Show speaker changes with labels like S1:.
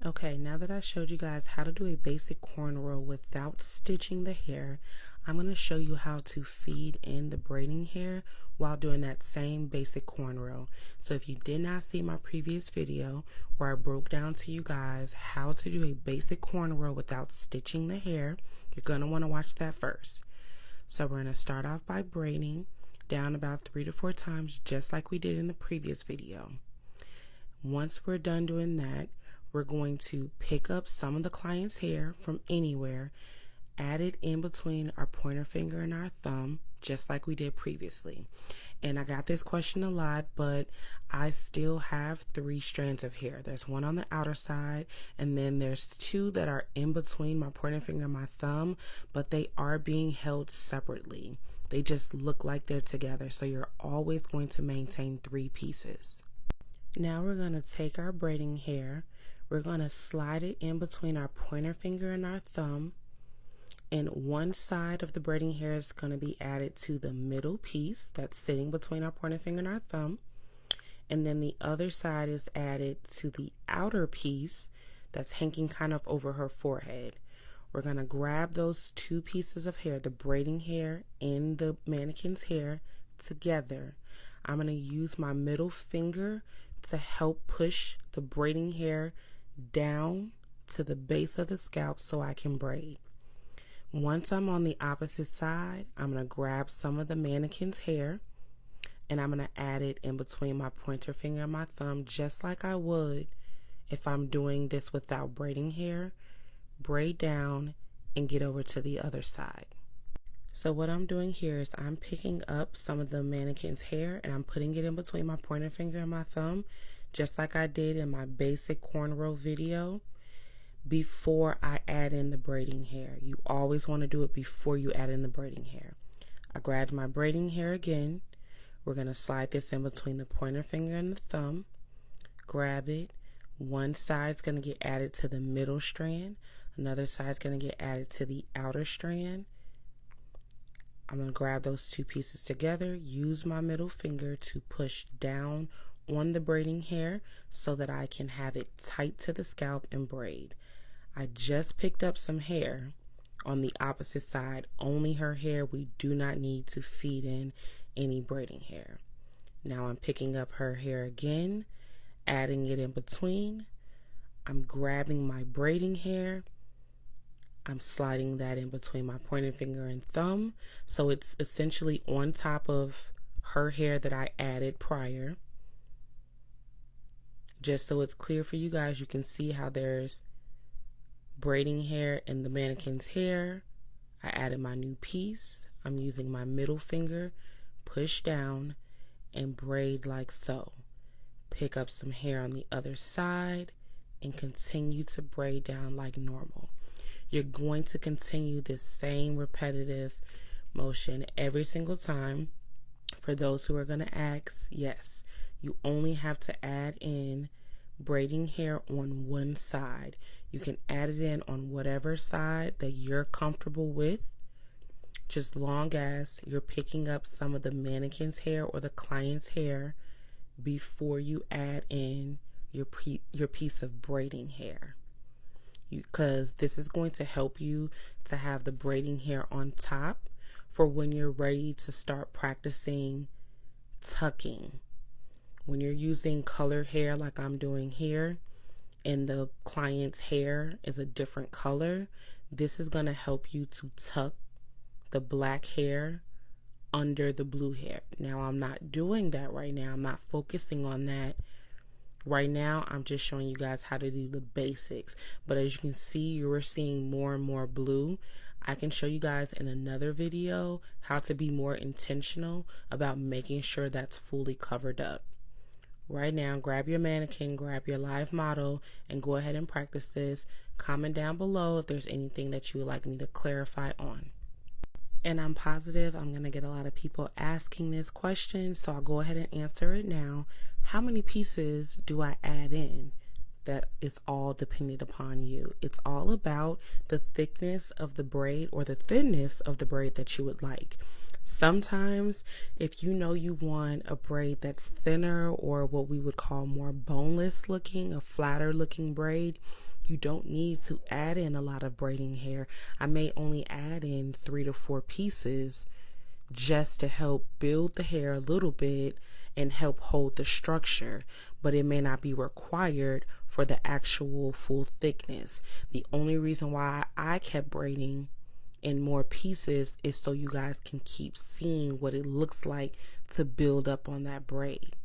S1: Okay, now that I showed you guys how to do a basic cornrow without stitching the hair, I'm going to show you how to feed in the braiding hair while doing that same basic cornrow. So if you did not see my previous video where I broke down to you guys how to do a basic cornrow without stitching the hair, you're going to want to watch that first. So we're going to start off by braiding down about 3 to 4 times just like we did in the previous video. Once we're done doing that, we're going to pick up some of the client's hair from anywhere, add it in between our pointer finger and our thumb, just like we did previously. And I got this question a lot, but I still have 3 strands of hair. There's one on the outer side, and then there's 2 that are in between my pointer finger and my thumb, but they are being held separately. They just look like they're together, so you're always going to maintain 3 pieces. Now we're going to take our braiding hair. We're going to slide it in between our pointer finger and our thumb, and one side of the braiding hair is going to be added to the middle piece that's sitting between our pointer finger and our thumb, and then the other side is added to the outer piece that's hanging kind of over her forehead. We're going to grab those 2 pieces of hair, the braiding hair and the mannequin's hair, together. I'm going to use my middle finger to help push the braiding hair down to the base of the scalp so I can braid. Once I'm on the opposite side, I'm going to grab some of the mannequin's hair and I'm going to add it in between my pointer finger and my thumb, just like I would if I'm doing this without braiding hair. Braid down and get over to the other side. So what I'm doing here is I'm picking up some of the mannequin's hair and I'm putting it in between my pointer finger and my thumb, just like I did in my basic cornrow video before I add in the braiding hair. You always want to do it before you add in the braiding hair. I grabbed my braiding hair again. We're going to slide this in between the pointer finger and the thumb. Grab it. One side's going to get added to the middle strand. Another side's going to get added to the outer strand. I'm going to grab those 2 pieces together, use my middle finger to push down on the braiding hair so that I can have it tight to the scalp and braid. I just picked up some hair on the opposite side, only her hair. We do not need to feed in any braiding hair. Now I'm picking up her hair again, adding it in between. I'm grabbing my braiding hair. I'm sliding that in between my pointer finger and thumb, so it's essentially on top of her hair that I added prior. Just so it's clear for you guys, you can see how there's braiding hair in the mannequin's hair. I added my new piece. I'm using my middle finger, push down, and braid like so. Pick up some hair on the other side and continue to braid down like normal. You're going to continue this same repetitive motion every single time. For those who are going to ask, yes, you only have to add in braiding hair on one side. You can add it in on whatever side that you're comfortable with, just long as you're picking up some of the mannequin's hair or the client's hair before you add in your piece of braiding hair. Because this is going to help you to have the braiding hair on top for when you're ready to start practicing tucking. When you're using colored hair like I'm doing here and the client's hair is a different color, this is going to help you to tuck the black hair under the blue hair. Now I'm not doing that right now. I'm not focusing on that. Right now, I'm just showing you guys how to do the basics. But as you can see, you are seeing more and more blue. I can show you guys in another video how to be more intentional about making sure that's fully covered up. Right now, grab your mannequin, grab your live model, and go ahead and practice this. Comment down below if there's anything that you would like me to clarify on. And I'm positive I'm going to get a lot of people asking this question, so I'll go ahead and answer it now. How many pieces do I add in? That is all dependent upon you. It's all about the thickness of the braid or the thinness of the braid that you would like. Sometimes if you know you want a braid that's thinner or what we would call more boneless looking, a flatter looking braid, you don't need to add in a lot of braiding hair. I may only add in 3 to 4 pieces just to help build the hair a little bit and help hold the structure, but it may not be required for the actual full thickness. The only reason why I kept braiding in more pieces is so you guys can keep seeing what it looks like to build up on that braid.